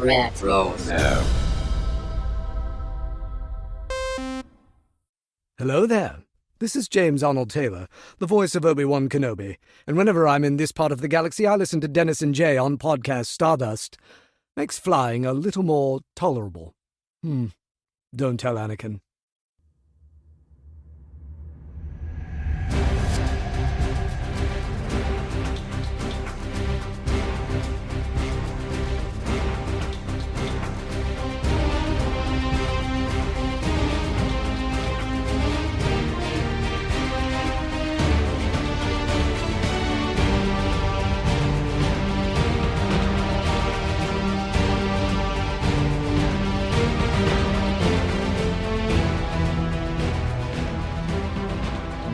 Retro. Hello there. This is James Arnold Taylor, the voice of Obi-Wan Kenobi, and whenever I'm in this part of the galaxy, I listen to Dennis and Jay on Podcast Stardust. Makes flying a little more tolerable. Don't tell Anakin.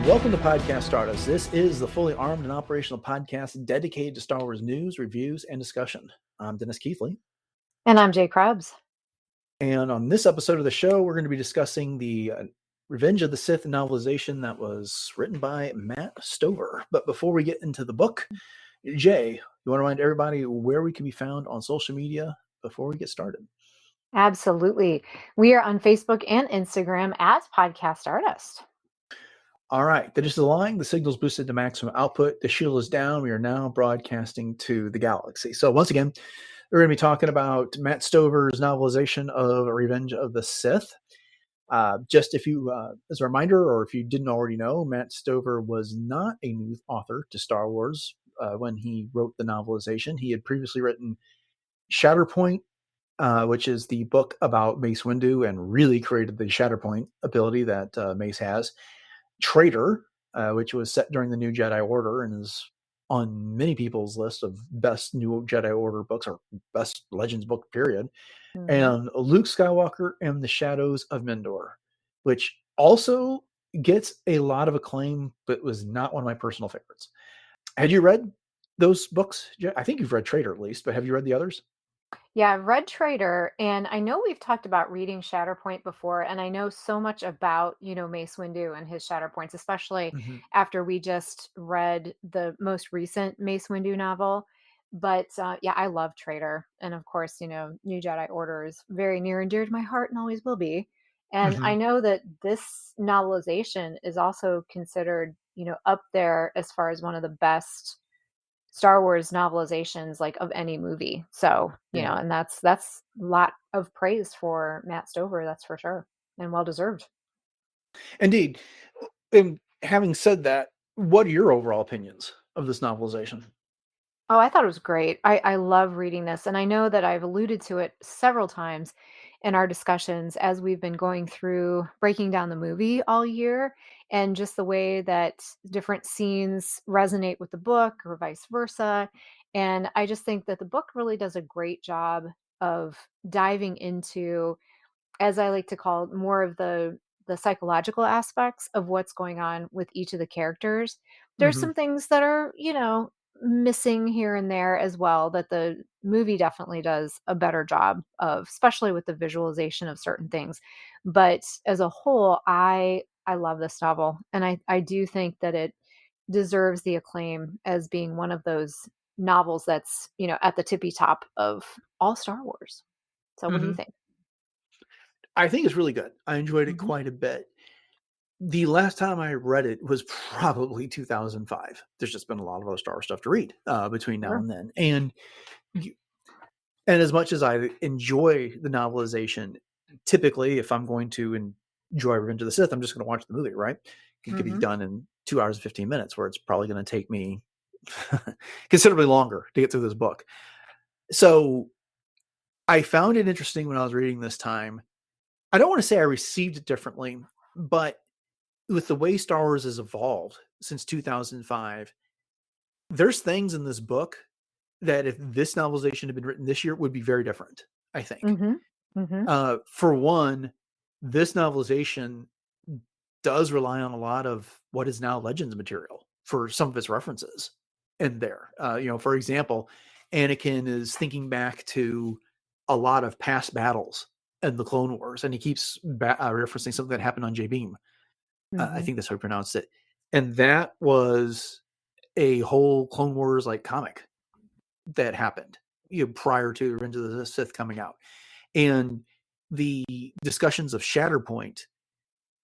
Welcome to Podcast Stardust. This is the fully armed and operational podcast dedicated to Star Wars news, reviews, and discussion. I'm Dennis Keithley. And I'm Jay Krebs. And on this episode of the show, we're going to be discussing the Revenge of the Sith novelization that was written by Matt Stover. But before we get into the book, Jay, you want to remind everybody where we can be found on social media before we get started? Absolutely. We are on Facebook and Instagram at Podcast Stardust. All right, that is the line. The signal's boosted to maximum output. The shield is down. We are now broadcasting to the galaxy. So once again, we're going to be talking about Matt Stover's novelization of Revenge of the Sith. Just if you, as a reminder, or if you didn't already know, Matt Stover was not a new author to Star Wars when he wrote the novelization. He had previously written Shatterpoint, which is the book about Mace Windu, and really created the Shatterpoint ability that Mace has. Traitor, which was set during the New Jedi Order and is on many people's list of best New Jedi Order books or best Legends book, period. Mm-hmm. And Luke Skywalker and the Shadows of Mendor, which also gets a lot of acclaim, but was not one of my personal favorites. Had you read those books? I think you've read Traitor at least, but have you read the others? Yeah, I've read Traitor, and I know we've talked about reading Shatterpoint before, and I know so much about, Mace Windu and his Shatterpoints, especially after we just read the most recent Mace Windu novel. But yeah, I love Traitor. And of course, New Jedi Order is very near and dear to my heart and always will be. And I know that this novelization is also considered, up there as far as one of the best Star Wars novelizations like of any movie. So, and that's a lot of praise for Matt Stover, that's for sure, and well deserved. Indeed. And having said that, what are your overall opinions of this novelization? Oh, I thought it was great. I love reading this, and I know that I've alluded to it several times in our discussions as we've been going through breaking down the movie all year, and just the way that different scenes resonate with the book or vice versa. And I just think that the book really does a great job of diving into, as I like to call it, more of the psychological aspects of what's going on with each of the characters. There's some things that are, missing here and there as well that the movie definitely does a better job of, especially with the visualization of certain things. But as a whole, I love this novel, and I do think that it deserves the acclaim as being one of those novels that's, at the tippy top of all Star Wars. So what do you think? I think it's really good. I enjoyed it quite a bit. The last time I read it was probably 2005. There's just been a lot of other Star Wars stuff to read between now and then. And as much as I enjoy the novelization, typically if I'm going to enjoy Revenge of the Sith, I'm just going to watch the movie, right? It could be done in 2 hours and 15 minutes, where it's probably going to take me considerably longer to get through this book. So I found it interesting when I was reading this time. I don't want to say I received it differently, but with the way Star Wars has evolved since 2005, there's things in this book that if this novelization had been written this year would be very different, I think. For one, this novelization does rely on a lot of what is now Legends material for some of its references in there. For example, Anakin is thinking back to a lot of past battles in the Clone Wars, and he keeps referencing something that happened on J-Beam. I think that's how he pronounced it. And that was a whole Clone Wars like comic that happened prior to Revenge of the Sith coming out. And the discussions of Shatterpoint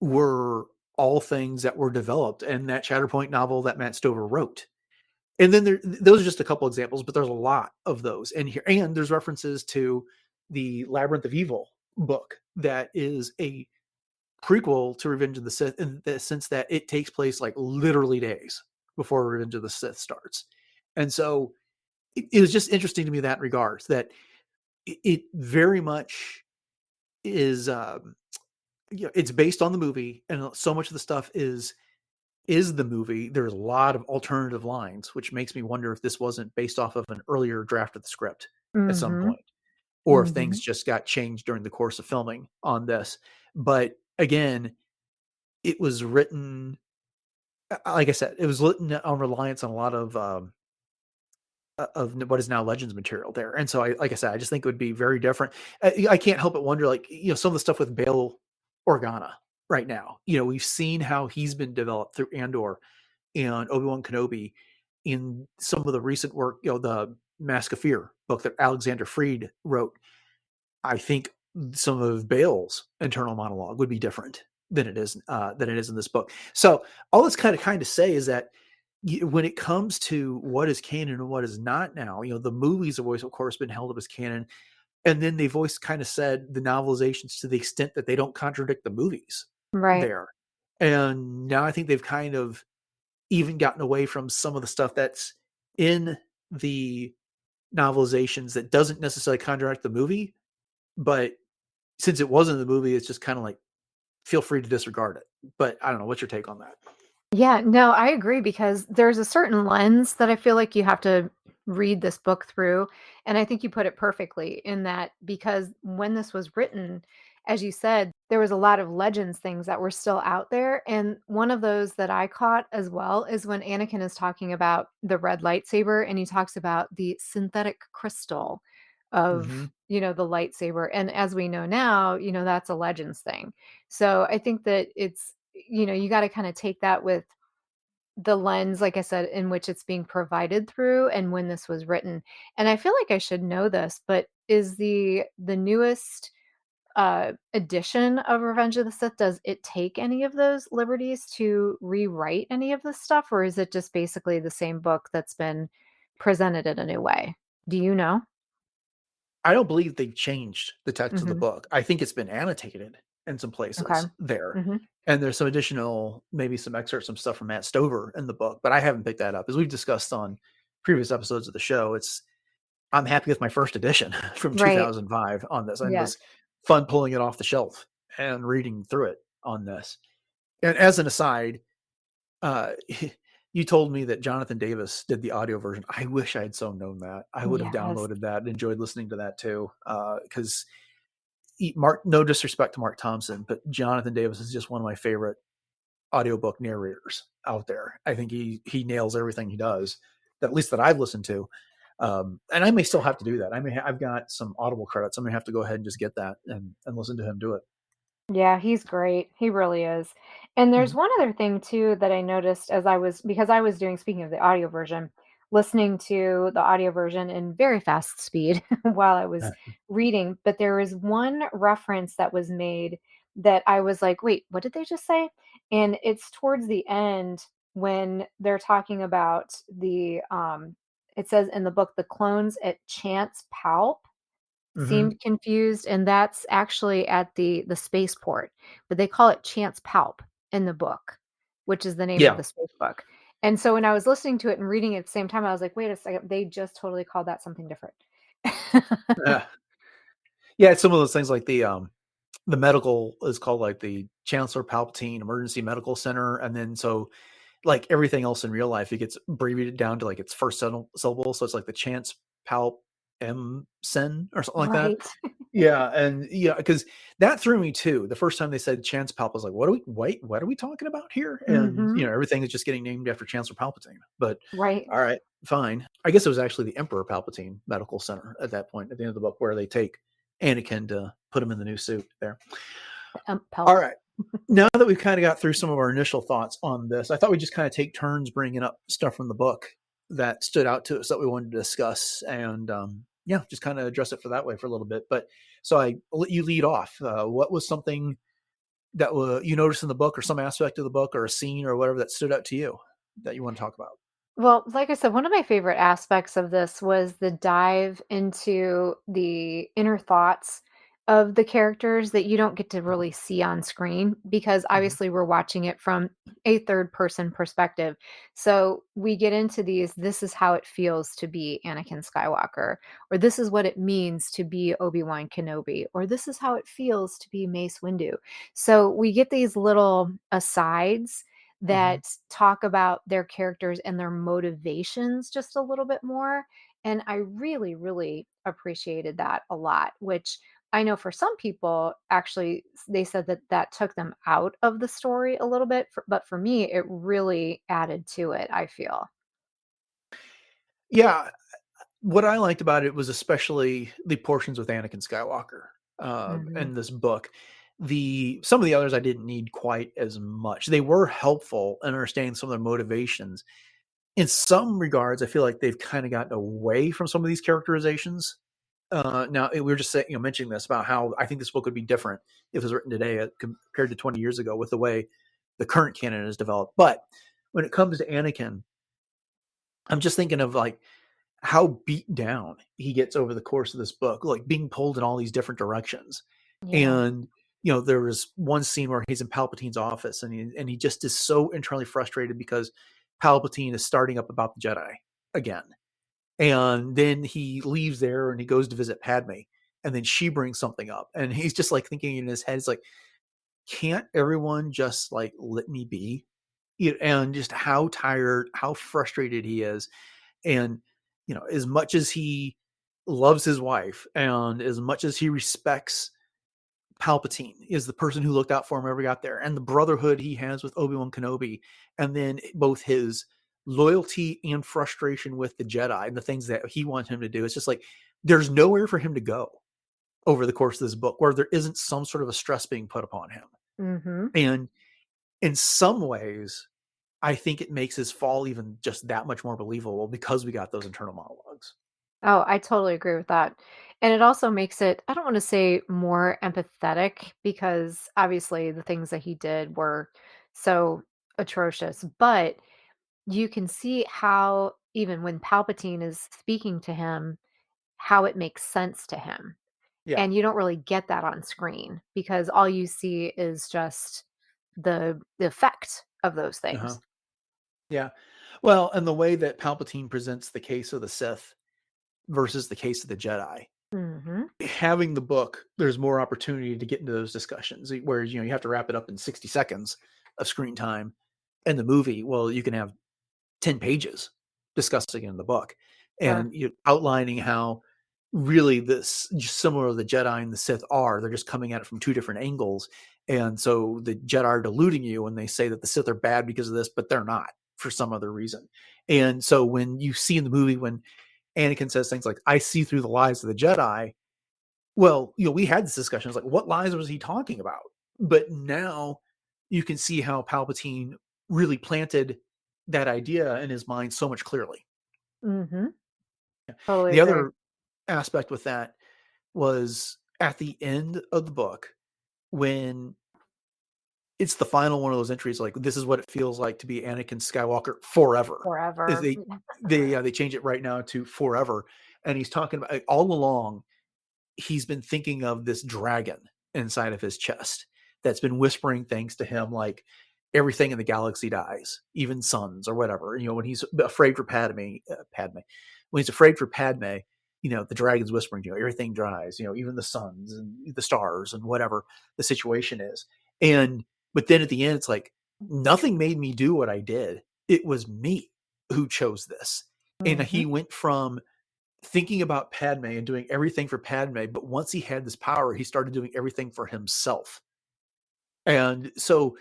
were all things that were developed in that Shatterpoint novel that Matt Stover wrote. And then those are just a couple examples, but there's a lot of those in here. And there's references to the Labyrinth of Evil book that is a prequel to Revenge of the Sith, in the sense that it takes place like literally days before Revenge of the Sith starts. And so it was just interesting to me in that regards, that it very much is, it's based on the movie, and so much of the stuff is the movie. There's a lot of alternative lines, which makes me wonder if this wasn't based off of an earlier draft of the script at some Mm-hmm. point, or if Mm-hmm. things just got changed during the course of filming on this. But again, it was written, like I said, it was written on reliance on a lot of what is now Legends material there. And so like I said, I just think it would be very different. I can't help but wonder, like, some of the stuff with Bail Organa right now, we've seen how he's been developed through Andor and Obi-Wan Kenobi in some of the recent work, the Mask of Fear book that Alexander Freed wrote. I think some of Bail's internal monologue would be different than it is in this book. So all this kind of say is that when it comes to what is canon and what is not now, the movies have always, of course, been held up as canon. And then they've always kind of said the novelizations, to the extent that they don't contradict the movies Right. there. And now I think they've kind of even gotten away from some of the stuff that's in the novelizations that doesn't necessarily contradict the movie. But since it wasn't in the movie, it's just kind of like, feel free to disregard it. But I don't know. What's your take on that? Yeah, no, I agree, because there's a certain lens that I feel like you have to read this book through. And I think you put it perfectly in that, because when this was written, as you said, there was a lot of Legends things that were still out there. And one of those that I caught as well is when Anakin is talking about the red lightsaber, and he talks about the synthetic crystal of, Mhm. the lightsaber. And as we know now, that's a Legends thing. So I think that it's, you got to kind of take that with the lens, like I said, in which it's being provided through and when this was written. And I feel like I should know this, but is the newest edition of Revenge of the Sith, does it take any of those liberties to rewrite any of this stuff, or is it just basically the same book that's been presented in a new way? Do you know? I don't believe they changed the text of the Hmm. book. I think it's been annotated in some Okay. places there. Hmm. And there's some additional, maybe some excerpts, some stuff from Matt Stover in the book, but I haven't picked that up. As we've discussed on previous episodes of the show, I'm happy with my first edition from Right. 2005 on this, and it Yes. was fun pulling it off the shelf and reading through it on this. And as an aside, uh, you told me that Jonathan Davis did the audio version. I wish I had so known that. I would have Yes. downloaded that and enjoyed listening to that too. Because Mark, no disrespect to Mark Thompson, but Jonathan Davis is just one of my favorite audiobook narrators out there. I think he nails everything he does, that at least that I've listened to. And I may still have to do that. I've got some Audible credits. I may have to go ahead and just get that and listen to him do it. Yeah, he's great. He really is. And there's Mhm. one other thing too that I noticed as because I was doing, speaking of the audio version, listening to the audio version in very fast speed while I was reading, but there was one reference that was made that I was like, wait, what did they just say? And it's towards the end when they're talking about it says in the book, the clones at Chance Palp Mhm. seemed confused, and that's actually at the spaceport, but they call it Chance Palp in the book, which is the name of Yeah. the space book. And so when I was listening to it and reading it at the same time, I was like, wait a second, they just totally called that something different. Yeah. Yeah. It's some of those things like the medical is called like the Chancellor Palpatine Emergency Medical Center. And then so like everything else in real life, it gets abbreviated down to like its first syllable. So it's like the Chance Palp M Sen or something like that. Right. Yeah. And yeah, because that threw me too. The first time they said Chance Palp, I was like, what are we talking about here? And Mhm. everything is just getting named after Chancellor Palpatine. But Right. all right, fine. I guess it was actually the Emperor Palpatine Medical Center at that point, at the end of the book, where they take Anakin to put him in the new suit there. All Palp. right. Now that we've kind of got through some of our initial thoughts on this, I thought we'd just kind of take turns bringing up stuff from the book that stood out to us that we wanted to discuss. And just kind of address it for that way for a little bit. But so I'll let you lead off. What was something that you noticed in the book, or some aspect of the book, or a scene, or whatever that stood out to you that you want to talk about? Well, like I said, one of my favorite aspects of this was the dive into the inner thoughts of the characters that you don't get to really see on screen because Mhm. obviously we're watching it from a third person perspective. So we get into this is how it feels to be Anakin Skywalker, or this is what it means to be Obi-Wan Kenobi, or this is how it feels to be Mace Windu. So we get these little asides Mhm. that talk about their characters and their motivations just a little bit more. And I really, really appreciated that a lot, which I know for some people, actually, they said that that took them out of the story a little bit. But for me, it really added to it, I feel. Yeah, what I liked about it was especially the portions with Anakin Skywalker Hmm. in this book. Some of the others I didn't need quite as much. They were helpful in understanding some of their motivations. In some regards, I feel like they've kind of gotten away from some of these characterizations. Now we were just saying, mentioning this about how I think this book would be different if it was written today compared to 20 years ago with the way the current canon is developed. But when it comes to Anakin, I'm just thinking of like how beat down he gets over the course of this book, like being pulled in all these different directions. Yeah. And there was one scene where he's in Palpatine's office, and he just is so internally frustrated because Palpatine is starting up about the Jedi again. And then he leaves there and he goes to visit Padme, and then she brings something up, and he's just like thinking in his head, it's like, can't everyone just like let me be? And just how tired, how frustrated he is. And as much as he loves his wife, and as much as he respects Palpatine is the person who looked out for him whenever he got there, and the brotherhood he has with Obi-Wan Kenobi, and then both his loyalty and frustration with the Jedi and the things that he wants him to do, it's just like there's nowhere for him to go over the course of this book where there isn't some sort of a stress being put upon him. Hmm. And in some ways, I think it makes his fall even just that much more believable because we got those internal monologues. Oh, I totally agree with that. And it also makes it, I don't want to say more empathetic because obviously the things that he did were so atrocious, but you can see how even when Palpatine is speaking to him, how it makes sense to him. Yeah. And you don't really get that on screen because all you see is just the effect of those Uh-huh. things. Yeah. Well, and the way that Palpatine presents the case of the Sith versus the case of the Jedi, Mhm. having the book, there's more opportunity to get into those discussions. Whereas, you have to wrap it up in 60 seconds of screen time. In the movie, well, you can have 10 pages discussing in the book, Sure. and outlining how really this just similar the Jedi and the Sith are. They're just coming at it from two different angles. And so the Jedi are deluding you when they say that the Sith are bad because of this, but they're not for some other reason. And so when you see in the movie when Anakin says things like, I see through the lies of the Jedi, well, we had this discussion. It's like, what lies was he talking about? But now you can see how Palpatine really planted that idea in his mind so much clearly. Mhm. Totally The agree. other aspect with that was at the end of the book when it's the final one of those entries, like, this is what it feels like to be Anakin Skywalker forever. Is Forever. they change it right now to forever, and he's talking about all along he's been thinking of this dragon inside of his chest that's been whispering things to him like everything in the galaxy dies, even suns or whatever. When he's afraid for Padme, when he's afraid for Padme, the dragon's whispering to you, everything dies, even the suns and the stars and whatever the situation is. But then at the end, it's like, nothing made me do what I did. It was me who chose this. And he Mhm. went from thinking about Padme and doing everything for Padme, but once he had this power, he started doing everything for himself. And so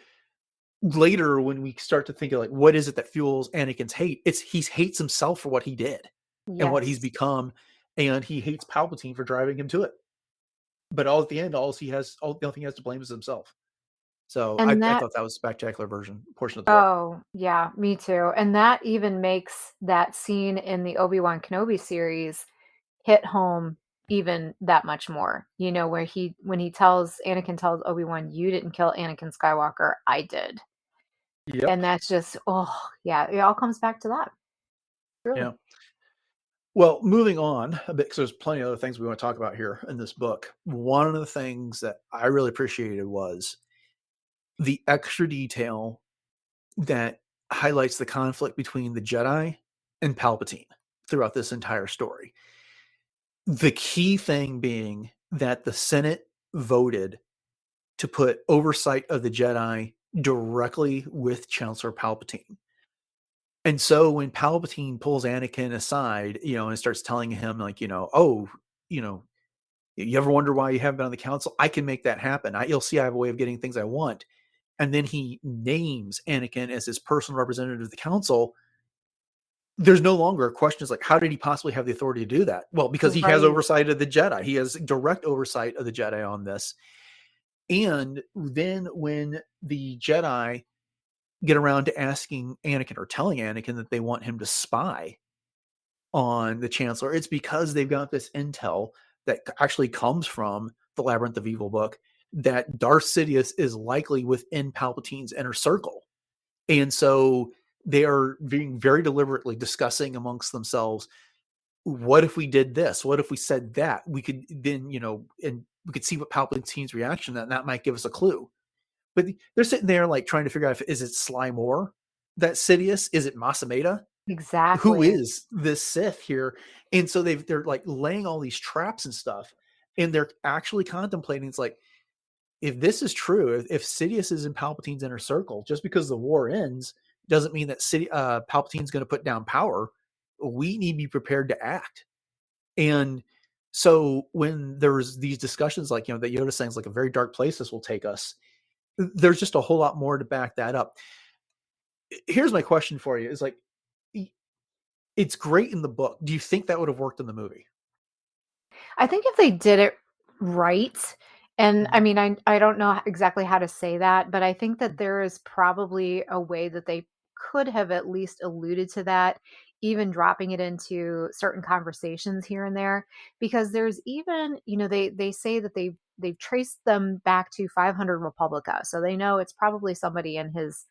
later, when we start to think of like, what is it that fuels Anakin's hate? It's he hates himself for what he did and what he's Yes. become, and he hates Palpatine for driving him to it. But all at the end, the only thing he has to blame is himself. So I And that thought that was a spectacular portion of the book. oh, yeah, me too. And that even makes that scene in the Obi-Wan Kenobi series hit home even that much more. Where when Anakin tells Obi-Wan, "You didn't kill Anakin Skywalker, I did." Yep. And that's just, oh yeah, it all comes back to that. Really. Yeah. Well, moving on a bit, because there's plenty of other things we want to talk about here in this book. One of the things that I really appreciated was the extra detail that highlights the conflict between the Jedi and Palpatine throughout this entire story. The key thing being that the Senate voted to put oversight of the Jedi directly with Chancellor Palpatine. And so when Palpatine pulls Anakin aside, and starts telling him, like, oh, you ever wonder why you haven't been on the council? I can make that happen. You'll see I have a way of getting things I want. And then he names Anakin as his personal representative of the council. There's no longer a question. It's like, how did he possibly have the authority to do that? Well, because he has Right. oversight of the Jedi. He has direct oversight of the Jedi on this. And then when the Jedi get around to asking Anakin, or telling Anakin, that they want him to spy on the Chancellor, it's because they've got this intel that actually comes from the Labyrinth of Evil book, that Darth Sidious is likely within Palpatine's inner circle. And so they are being very deliberately discussing amongst themselves, what if we did this? What if we said that? We could then, and we could see what Palpatine's reaction, and that might give us a clue. But they're sitting there like trying to figure out, is it Sly Moore that's Sidious? Is it Masameda? Who Exactly. is this Sith here? And so they're like laying all these traps and stuff, and they're actually contemplating. It's like, if this is true, if Sidious is in Palpatine's inner circle, just because the war ends doesn't mean that Palpatine's going to put down power. We need to be prepared to act. And so when there's these discussions, like, that Yoda saying, like, a very dark place this will take us, there's just a whole lot more to back that up. Here's my question for you: is like, it's great in the book. Do you think that would have worked in the movie? I think if they did it right, and I Mhm. mean, I don't know exactly how to say that, but I think that there is probably a way that they could have at least alluded to that, even dropping it into certain conversations here and there. Because there's even, they say that they've traced them back to 500 Republica, so they know it's probably somebody in his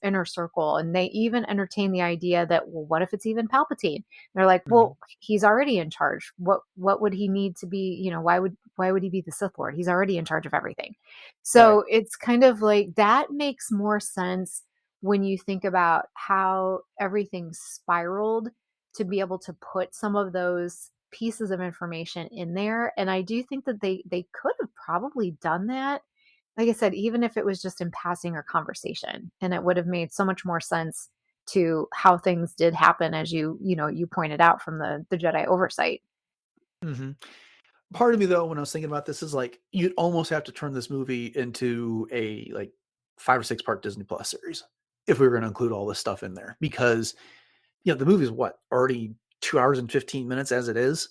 inner circle, and they even entertain the idea that, well, what if it's even Palpatine? They're like, Mhm. well, he's already in charge. What would he need to be? Why would he be the Sith Lord? He's already in charge of everything. Right. So it's kind of like that makes more sense when you think about how everything spiraled to be able to put some of those pieces of information in there. And I do think that they could have probably done that, like I said, even if it was just in passing or conversation, and it would have made so much more sense to how things did happen, as you pointed out from the Jedi oversight. Mhm. Part of me, though, when I was thinking about this, is like, you'd almost have to turn this movie into a like 5 or 6 part Disney Plus series if we were going to include all this stuff in there, because the movie's what, already 2 hours and 15 minutes as it is,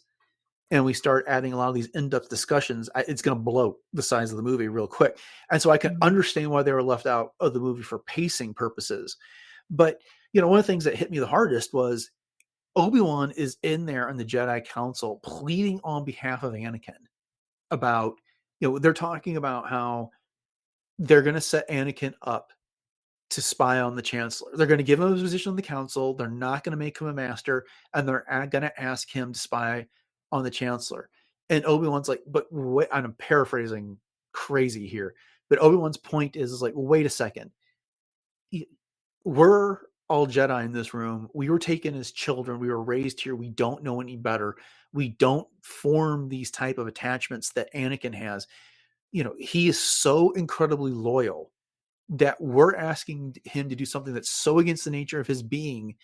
and we start adding a lot of these in-depth discussions, it's going to blow the size of the movie real quick. And so I can Mhm. understand why they were left out of the movie for pacing purposes. But one of the things that hit me the hardest was Obi-Wan is in there in the Jedi Council pleading on behalf of Anakin about, they're talking about how they're going to set Anakin up to spy on the Chancellor. They're going to give him a position on the council. They're not going to make him a master, and they're going to ask him to spy on the Chancellor. And Obi-Wan's like, but wait, I'm paraphrasing crazy here, but Obi-Wan's point is like, wait a second. We're all Jedi in this room. We were taken as children. We were raised here. We don't know any better. We don't form these type of attachments that Anakin has. He is so incredibly loyal that we're asking him to do something that's so against the nature of his being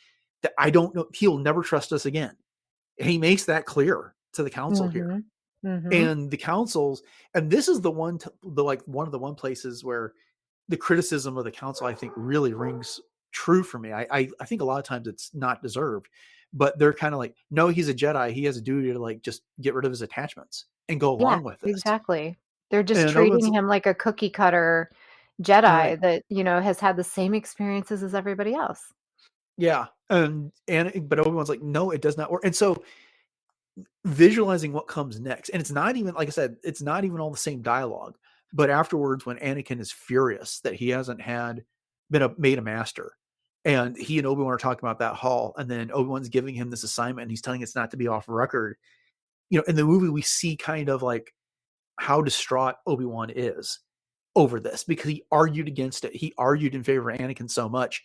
that I don't know. He'll never trust us again. And he makes that clear to the council here. Mhm. Mhm. And the councils, and this is the one of the one places where the criticism of the council, I think, really rings true for me. I think a lot of times it's not deserved, but they're kind of like, no, he's a Jedi. He has a duty to like just get rid of his attachments and go Yeah, along with this. exactly. They're just And Owen's treating him like a cookie cutter right. Jedi that, has had the same experiences as everybody else. Yeah. And but Obi-Wan's like, no, it does not work. And so visualizing what comes next. And it's not even, like I said, it's not even all the same dialogue. But afterwards, when Anakin is furious that he hasn't made a master, and he and Obi-Wan are talking about that hall, and then Obi-Wan's giving him this assignment, and he's telling it's not to be off record. In the movie, we see kind of like how distraught Obi-Wan is over this, because he argued against it. He argued in favor of Anakin so much,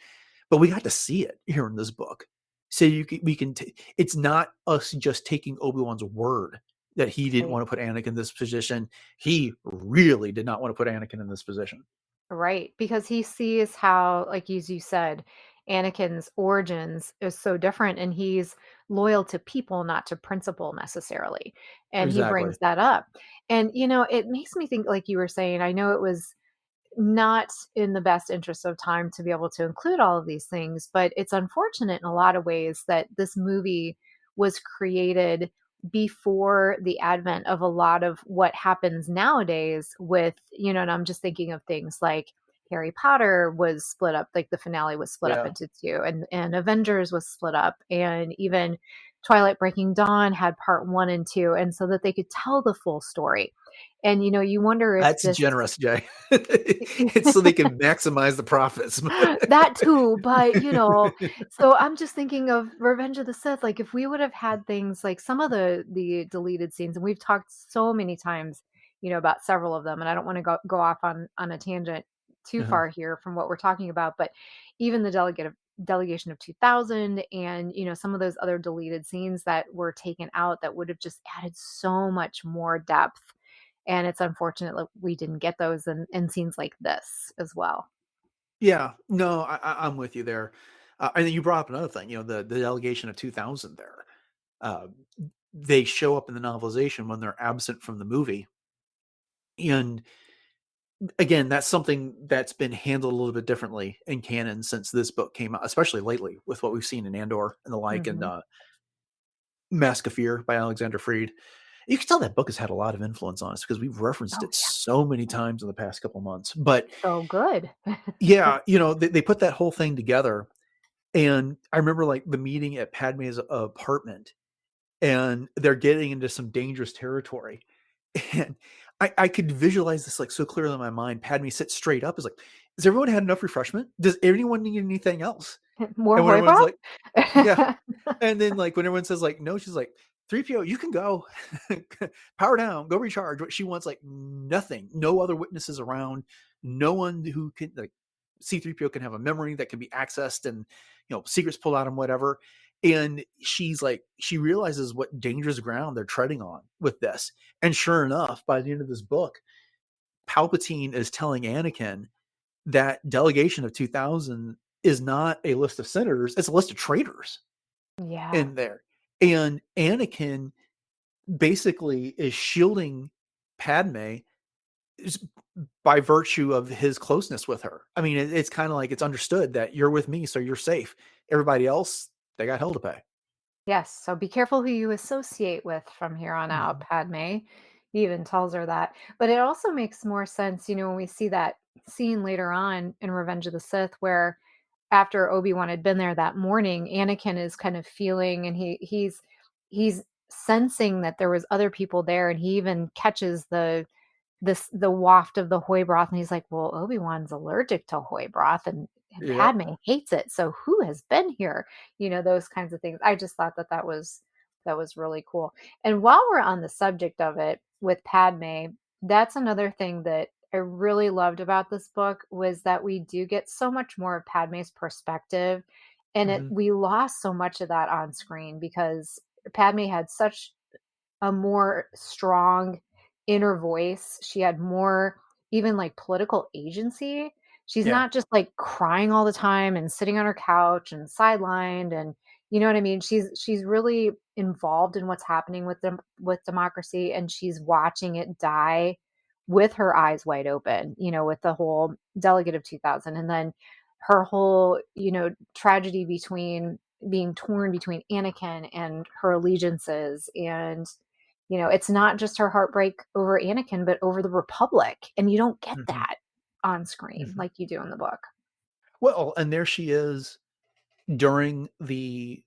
but we got to see it here in this book. So it's not us just taking Obi-Wan's word that he didn't Right. want to put Anakin in this position. He really did not want to put Anakin in this position. Right, because he sees how, like as you said, Anakin's origins is so different, and he's loyal to people, not to principle necessarily. And he Exactly. brings that up. And it makes me think, like you were saying, I know it was not in the best interest of time to be able to include all of these things, but it's unfortunate in a lot of ways that this movie was created before the advent of a lot of what happens nowadays with, and I'm just thinking of things like Harry Potter was split up, like the finale was split up Yeah. into two, and Avengers was split up, and even Twilight Breaking Dawn had part 1 and 2, and so that they could tell the full story. And you wonder if That's this generous, Jay. It's so they can maximize the profits. that too, but so I'm just thinking of Revenge of the Sith. Like if we would have had things like some of the deleted scenes, and we've talked so many times, about several of them, and I don't want to go off on a tangent too Uh-huh. far here from what we're talking about, but even the delegation of 2000, and some of those other deleted scenes that were taken out that would have just added so much more depth. And it's unfortunate that we didn't get those in scenes like this as well. Yeah, no, I'm with you there. And then you brought up another thing, the delegation of 2000 there. Uh, they show up in the novelization when they're absent from the movie. And again, that's something that's been handled a little bit differently in canon since this book came out, especially lately with what we've seen in Andor and the like, and Mhm. Mask of Fear by Alexander Freed. You can tell that book has had a lot of influence on us because we've referenced Oh, it so many times in the past couple months. But so good. yeah, they put that whole thing together. And I remember like the meeting at Padme's apartment, and they're getting into some dangerous territory. And I could visualize this like so clearly in my mind. Padme sits straight up, is like, "Has everyone had enough refreshment? Does anyone need anything else?" More And when Hoy everyone's Bra? like, "Yeah," and then like when everyone says like no, she's like, "3PO, you can go, power down, go recharge." What she wants, like nothing, no other witnesses around, no one who can like C3PO can have a memory that can be accessed, and secrets pulled out and whatever. And she's like, she realizes what dangerous ground they're treading on with this. And sure enough, by the end of this book, Palpatine is telling Anakin that delegation of 2000 is not a list of senators, it's a list of traitors Yeah. in there. And Anakin basically is shielding Padme by virtue of his closeness with her. I mean, it's kind of like it's understood that you're with me, so you're safe. Everybody else, they got hell to pay. Yes, so be careful who you associate with from here on out, Mhm. Padme. He even tells her that. But it also makes more sense, when we see that scene later on in Revenge of the Sith where after Obi-Wan had been there that morning, Anakin is kind of feeling, and he's sensing that there was other people there, and he even catches the waft of the Hoy broth, and he's like, "Well, Obi-Wan's allergic to Hoy broth, and Yep. Padme hates it, so who has been here?" Those kinds of things. I just thought that was really cool. And while we're on the subject of it with Padme, that's another thing that I really loved about this book was that we do get so much more of Padme's perspective, and Mhm. we lost so much of that on screen because Padme had such a more strong inner voice. She had more even like political agency. She's Yeah. not just like crying all the time and sitting on her couch and sidelined, and you know what I mean? She's really involved in what's happening with them with democracy, and she's watching it die with her eyes wide open, with the whole delegate of 2000, and then her whole, tragedy between being torn between Anakin and her allegiances, and it's not just her heartbreak over Anakin, but over the Republic. And you don't get Mhm. that on screen Mhm. like you do in the book. Well, and there she is during the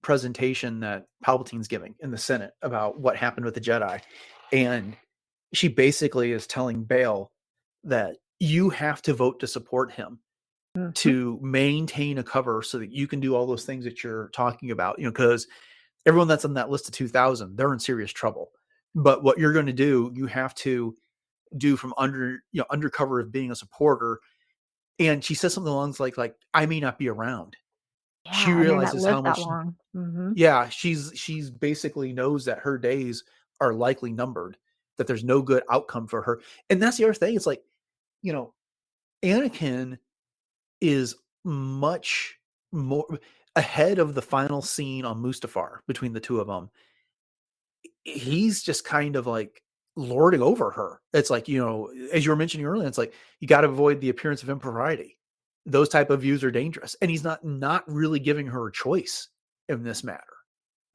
presentation that Palpatine's giving in the Senate about what happened with the Jedi. And she basically is telling Bail that you have to vote to support him Mhm. to maintain a cover so that you can do all those things that you're talking about, because everyone that's on that list of 2000, they're in serious trouble. But what you're going to do, you have to do from undercover of being a supporter. And she says something along the lines like, I may not be around. She Yeah, I may not realizes live how that much, long. Mhm. yeah, she's basically knows that her days are likely numbered, that there's no good outcome for her. And that's the other thing. It's like, you know, Anakin is much more ahead of the final scene on Mustafar between the two of them. He's just kind of like lording over her. It's like, as you were mentioning earlier, it's like you got to avoid the appearance of impropriety. Those type of views are dangerous. And he's not really giving her a choice in this matter.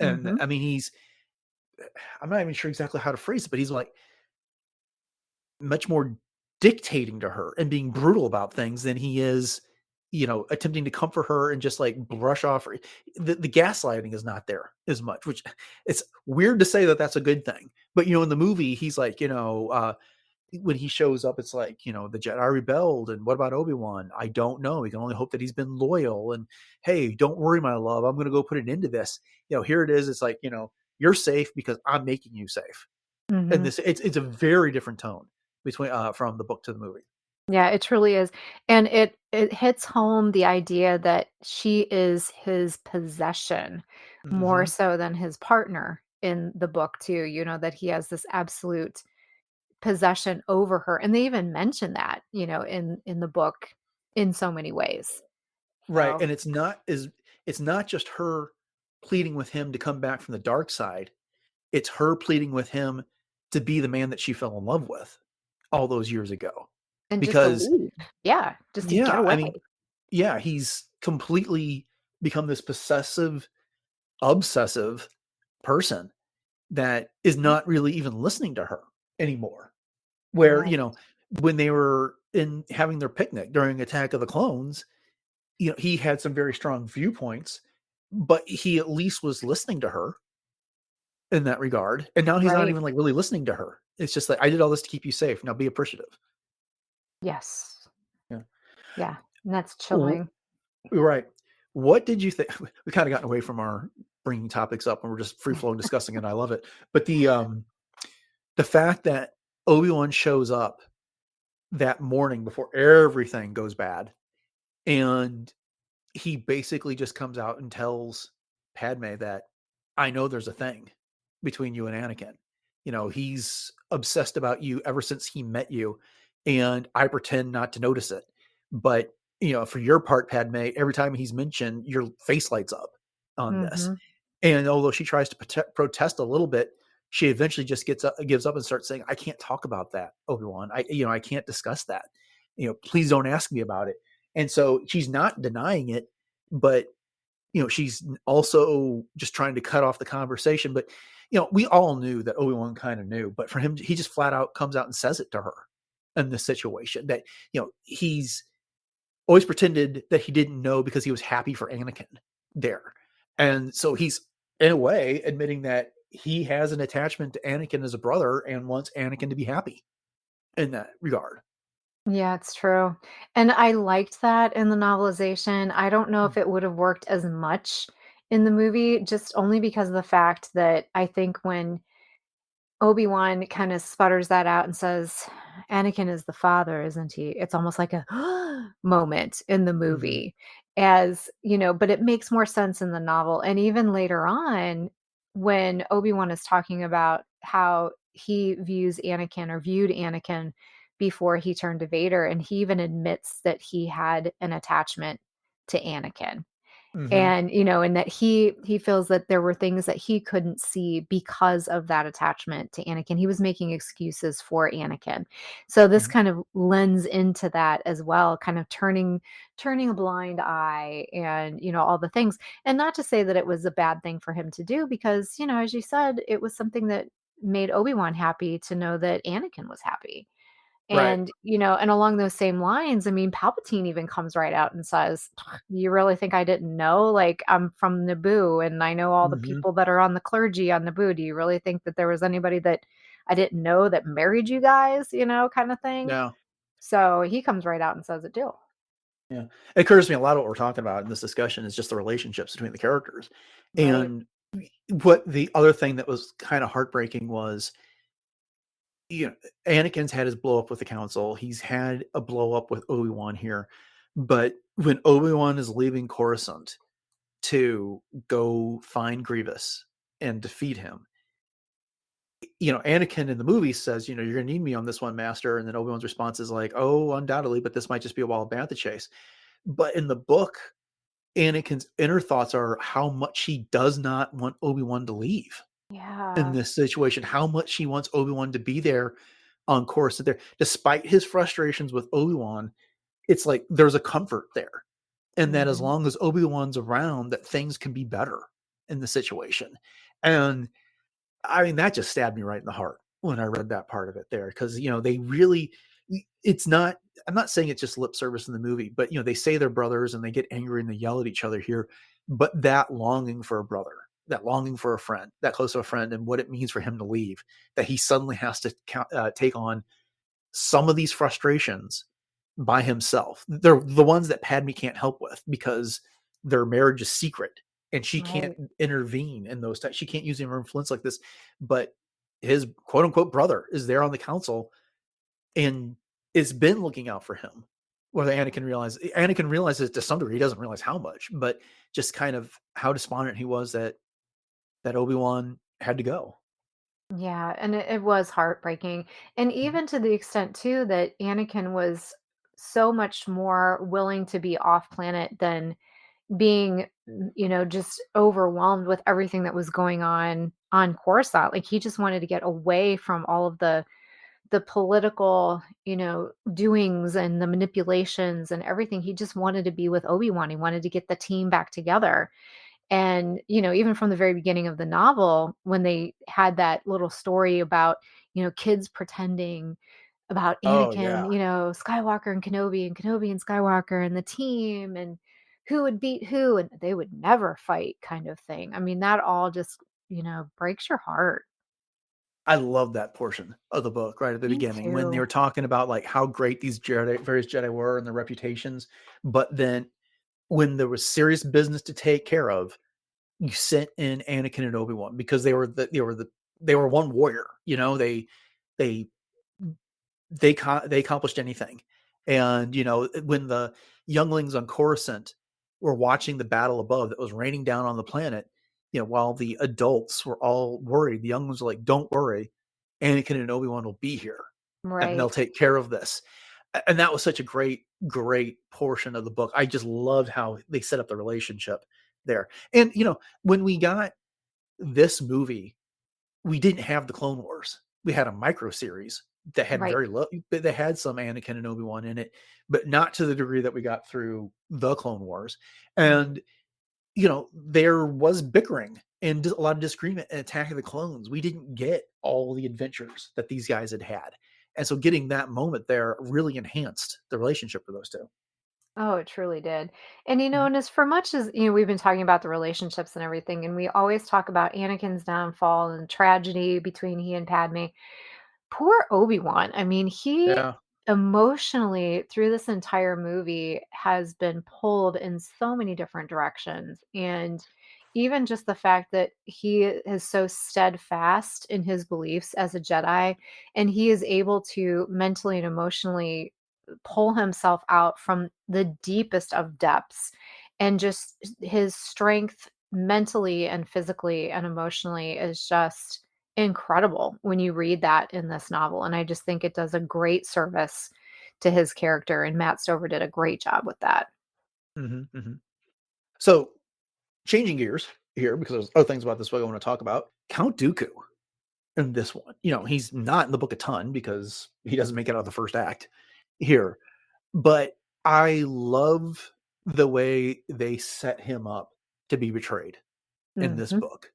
And Mhm. I mean, I'm not even sure exactly how to phrase it, but he's like much more dictating to her and being brutal about things than he is, attempting to comfort her and just like brush off her. The gaslighting is not there as much, which it's weird to say that that's a good thing. But, in the movie, he's like, when he shows up, it's like, the Jedi rebelled. And what about Obi-Wan? I don't know. We can only hope that he's been loyal. And hey, don't worry, my love. I'm going to go put an end to this. Here it is. It's like, you're safe because I'm making you safe. And Mhm. it's a very different tone between from the book to the movie. Yeah, it truly is. And it hits home the idea that she is his possession more Hmm. so than his partner in the book too, that he has this absolute possession over her. And they even mention that, in the book in so many ways. Right. So, And it's not just her pleading with him to come back from the dark side. It's her pleading with him to be the man that she fell in love with all those years ago. and just to Because leave. Yeah, just to get yeah, away. I mean, yeah, he's completely become this possessive, obsessive person that is not really even listening to her anymore. Where, Right. when they were in having their picnic during Attack of the Clones, he had some very strong viewpoints, but he at least was listening to her in that regard. And now he's not Right. even like really listening to her. It's just like, I did all this to keep you safe. Now be appreciative. Yes. Yeah. Yeah. And that's W- chilling. Right. What did you think? We kind of gotten away from our bringing topics up and we're just free flowing discussing it. I love it. But the fact that Obi-Wan shows up that morning before everything goes bad, and he basically just comes out and tells Padme that I know there's a thing between you and Anakin. He's obsessed about you ever since he met you, and I pretend not to notice it. But, for your part, Padme, every time he's mentioned, your face lights up on this. Mhm. And although she tries to protest a little bit, she eventually just gives up and starts saying, I can't talk about that, Obi-Wan. I can't discuss that. Please don't ask me about it. And so she's not denying it, but she's also just trying to cut off the conversation. But we all knew that Obi-Wan kind of knew, but for him, he just flat out comes out and says it to her in this situation that he's always pretended that he didn't know because he was happy for Anakin there. And so he's in a way admitting that he has an attachment to Anakin as a brother and wants Anakin to be happy in that regard. Yeah, it's true. And I liked that in the novelization. I don't know if it would have worked as much in the movie, just only because of the fact that I think when Obi-Wan kinda sputters that out and says, "Anakin is the father, isn't he?" It's almost like a moment in the Mhm. movie, but it makes more sense in the novel, and even later on, when Obi-Wan is talking about how he views Anakin or viewed Anakin before he turned to Vader, and he even admits that he had an attachment to Anakin. Mhm. And that he feels that there were things that he couldn't see because of that attachment to Anakin. He was making excuses for Anakin. So this Mhm. kind of lends into that as well, kind of turning a blind eye and, all the things. And not to say that it was a bad thing for him to do because, as you said, it was something that made Obi-Wan happy to know that Anakin was happy. Right. And, and along those same lines, I mean, Palpatine even comes right out and says, "You really think I didn't know? Like, I'm from Naboo and I know all the Hmm. people that are on the clergy on Naboo. Do you really think that there was anybody that I didn't know that married you guys?" Kind of thing. Yeah. So he comes right out and says it too. Yeah. It occurs to me a lot of what we're talking about in this discussion is just the relationships between the characters. Right. And what the other thing that was kind of heartbreaking was, Anakin's had his blow up with the council. He's had a blow up with Obi-Wan here. But when Obi-Wan is leaving Coruscant to go find Grievous and defeat him, Anakin in the movie says, you're going to need me on this one, Master. And then Obi-Wan's response is like, oh, undoubtedly, but this might just be a wild bantha chase. But in the book, Anakin's inner thoughts are how much he does not want Obi-Wan to leave in Yeah. this situation, how much he wants Obi-Wan to be there on course there. Despite his frustrations with Obi-Wan, it's like there's a comfort there. And that as Mhm. long as Obi-Wan's around, that things can be better in the situation. And I mean, that just stabbed me right in the heart when I read that part of it there. Cause they really, it's not, I'm not saying it's just lip service in the movie, but they say they're brothers and they get angry and they yell at each other here. But that longing for a brother, that longing for a friend, that close to a friend, and what it means for him to leave, that he suddenly has to take on some of these frustrations by himself. They're the ones that Padme can't help with because their marriage is secret and she can't Right. intervene in those types. She can't use her influence like this. But his quote unquote brother is there on the council and it's been looking out for him. Whether Anakin realizes to some degree, he doesn't realize how much, but just kind of how despondent he was that Obi-Wan had to go. Yeah, and it was heartbreaking. And Mhm. even to the extent too that Anakin was so much more willing to be off planet than being, just overwhelmed with everything that was going on Coruscant. Like he just wanted to get away from all of the political, doings and the manipulations and everything. He just wanted to be with Obi-Wan. He wanted to get the team back together. And, even from the very beginning of the novel, when they had that little story about, kids pretending about Oh Anakin, yeah. Skywalker and Kenobi and Skywalker and the team and who would beat who and they would never fight kind of thing. I mean, that all just, breaks your heart. I love that portion of the book right at the Me beginning when they too. were talking about like how great these various Jedi were and their reputations. But then when there was serious business to take care of, you sent in Anakin and Obi-Wan because they were one warrior. They they accomplished anything. And when the younglings on Coruscant were watching the battle above that was raining down on the planet, while the adults were all worried, the young ones were like, "Don't worry, Anakin and Obi-Wan will be here, and they'll Right. take care of this." And that was such a great portion of the book. I just loved how they set up the relationship there. And when we got this movie, we didn't have the Clone Wars. We had a micro series that had Right. very low, but they had some Anakin and Obi-Wan in it, but not to the degree that we got through the Clone Wars. Mhm. And there was bickering and a lot of disagreement in Attack of the Clones. We didn't get all the adventures that these guys had had, and so getting that moment there really enhanced the relationship for those two. Oh, it truly did. And Mhm. and as for much as, we've been talking about the relationships and everything, and we always talk about Anakin's downfall and tragedy between he and Padme. Poor Obi-Wan. I mean, he Yeah. emotionally through this entire movie has been pulled in so many different directions. And even just the fact that he is so steadfast in his beliefs as a Jedi, and he is able to mentally and emotionally pull himself out from the deepest of depths and just his strength mentally and physically and emotionally is just incredible when you read that in this novel. And I just think it does a great service to his character. And Matt Stover did a great job with that. So changing gears here because there's other things about this book I want to talk about. Count Dooku in this one. He's not in the book a ton because he doesn't make it out of the first act here. But I love the way they set him up to be betrayed in this Hmm. book.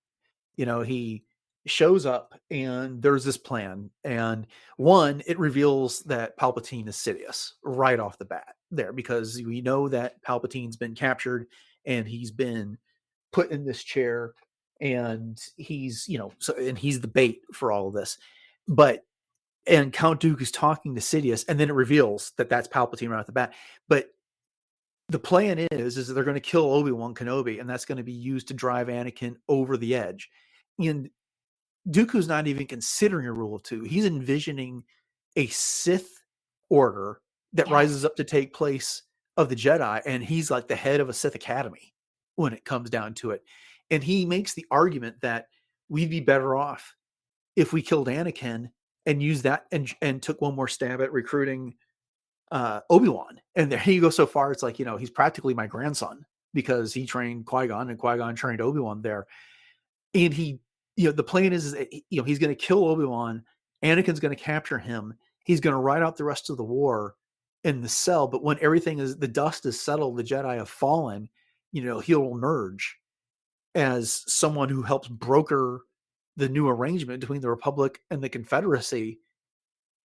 He shows up, and there's this plan. And one, it reveals that Palpatine is Sidious right off the bat there, because we know that Palpatine's been captured and he's been put in this chair, and he's, and he's the bait for all of this. And Count Dooku is talking to Sidious, and then it reveals that that's Palpatine right off the bat. But the plan is that they're going to kill Obi-Wan Kenobi, and that's going to be used to drive Anakin over the edge. And Dooku's not even considering a rule of two. He's envisioning a Sith order that rises up to take place of the Jedi, and he's like the head of a Sith academy when it comes down to it. And he makes the argument that we'd be better off if we killed Anakin and used that and took one more stab at recruiting Obi-Wan. And there he goes so far, it's like, he's practically my grandson, because he trained Qui-Gon and Qui-Gon trained Obi-Wan there. And he, the plan is that, he's going to kill Obi-Wan. Anakin's going to capture him. He's going to ride out the rest of the war in the cell. But when the dust is settled, the Jedi have fallen, he'll emerge as someone who helps broker the new arrangement between the Republic and the Confederacy.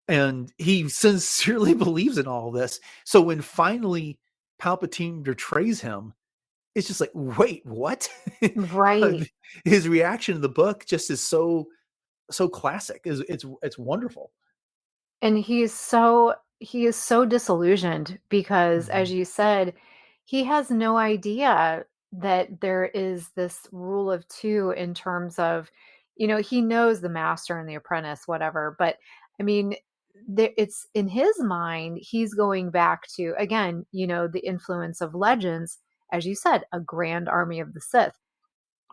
And he sincerely believes in all this. So when finally Palpatine betrays him, it's just like, wait, what? Right. His reaction in the book just is so classic. It's wonderful. And he is so disillusioned because, as you said, he has no idea that there is this rule of two in terms of, he knows the master and the apprentice, whatever. But I mean, it's in his mind, he's going back to, again, the influence of legends, as you said, a grand army of the Sith.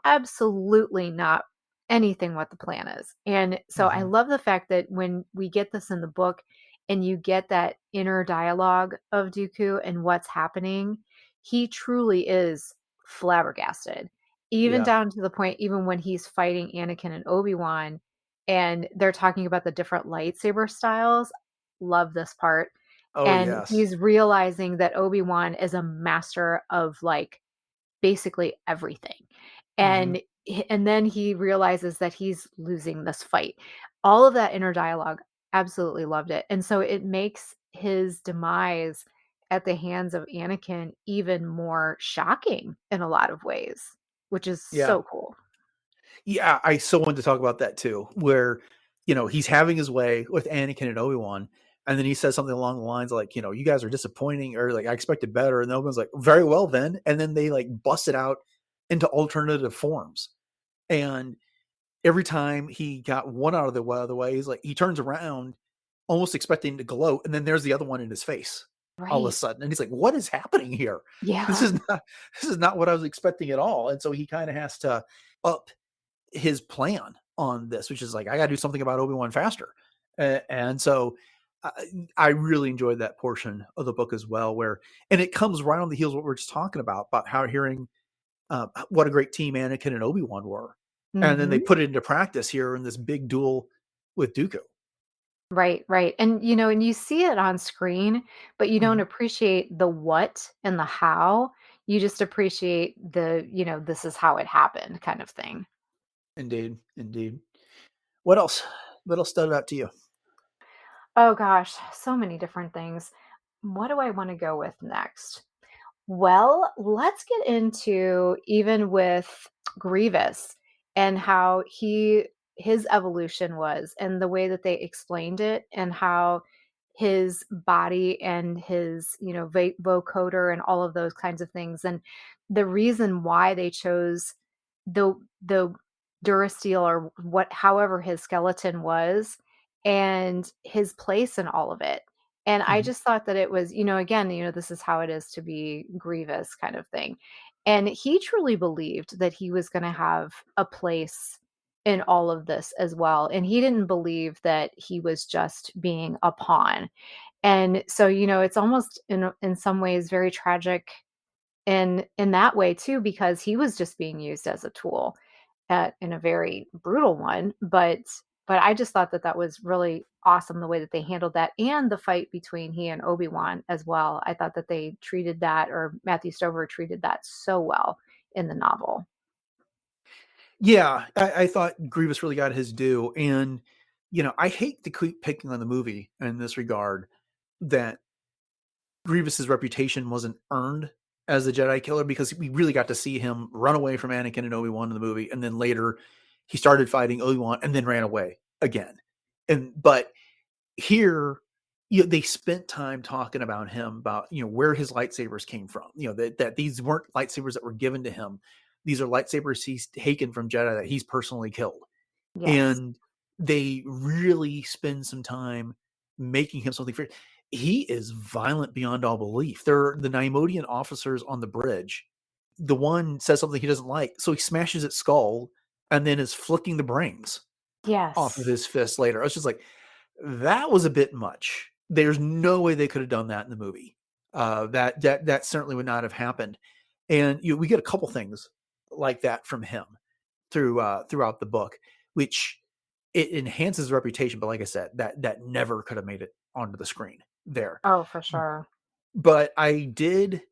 Absolutely not anything what the plan is. And so I love the fact that when we get this in the book and you get that inner dialogue of Dooku and what's happening, he truly is flabbergasted. Even down to the point, even when he's fighting Anakin and Obi-Wan and they're talking about the different lightsaber styles. Love this part. Oh, And yes. he's realizing that Obi-Wan is a master of like basically everything. And and then he realizes that he's losing this fight. All of that inner dialogue, absolutely loved it. And so it makes his demise at the hands of Anakin even more shocking in a lot of ways, which is so cool. Yeah, I so wanted to talk about that too, where, he's having his way with Anakin and Obi-Wan, and then he says something along the lines like, you guys are disappointing, or like, I expected better. And Obi-Wan's like, very well then. And then they like bust it out into alternative forms. And every time he got one out of the way, he's like, he turns around almost expecting to gloat. And then there's the other one in his face all of a Right. sudden. And he's like, what is happening here? This Yeah. is not what I was expecting at all. And so he kind of has to up his plan on this, which is like, I got to do something about Obi-Wan faster. And so I really enjoyed that portion of the book as well, and it comes right on the heels of what we're just talking about how hearing what a great team Anakin and Obi-Wan were. And then they Mhm. put it into practice here in this big duel with Dooku. Right, right. And and you see it on screen, but you don't appreciate the what and the how. You just appreciate this is how it happened kind of thing. Indeed, indeed. What else? What else stood out to you? Oh gosh, so many different things. What do I want to go with next? Well, let's get into even with Grievous and how his evolution was and the way that they explained it and how his body and his, vocoder and all of those kinds of things and the reason why they chose the Durasteel or however his skeleton was and his place in all of it. And I just thought that it was, again, this is how it is to be Grievous kind of thing. And he truly believed that he was going to have a place in all of this as well. And he didn't believe that he was just being a pawn. And so, it's almost in some ways very tragic in that way too, because he was just being used as a tool in a very brutal one. But I just thought that that was really awesome the way that they handled that and the fight between he and Obi-Wan as well. I thought that they treated that, or Matthew Stover treated that so well in the novel. Yeah, I thought Grievous really got his due, and I hate to keep picking on the movie in this regard that Grievous's reputation wasn't earned as the Jedi killer, because we really got to see him run away from Anakin and Obi-Wan in the movie, and then later he started fighting Obi-Wan and then ran away again. But here, they spent time talking about him, about where his lightsabers came from. That these weren't lightsabers that were given to him; these are lightsabers he's taken from Jedi that he's personally killed. Yes. And they really spend some time making him something fair. He is violent beyond all belief. They're the Nymodian officers on the bridge. The one says something he doesn't like, so he smashes its skull and then is flicking the brains off of Yes. his fist later. I was just like, that was a bit much. There's no way they could have done that in the movie. That certainly would not have happened. And we get a couple things like that from him throughout the book, which it enhances reputation. But like I said, that never could have made it onto the screen there. Oh, for sure. But I did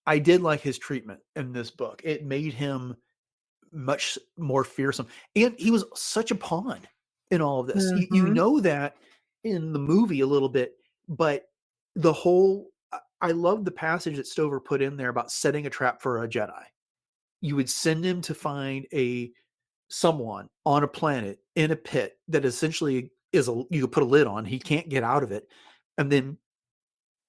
like his treatment in this book. It made him much more fearsome, and he was such a pawn in all of this. You Mhm. know that in the movie a little bit, but the whole I love the passage that Stover put in there about setting a trap for a Jedi. You would send him to find someone on a planet in a pit that essentially you could put a lid on. He can't get out of it. And then,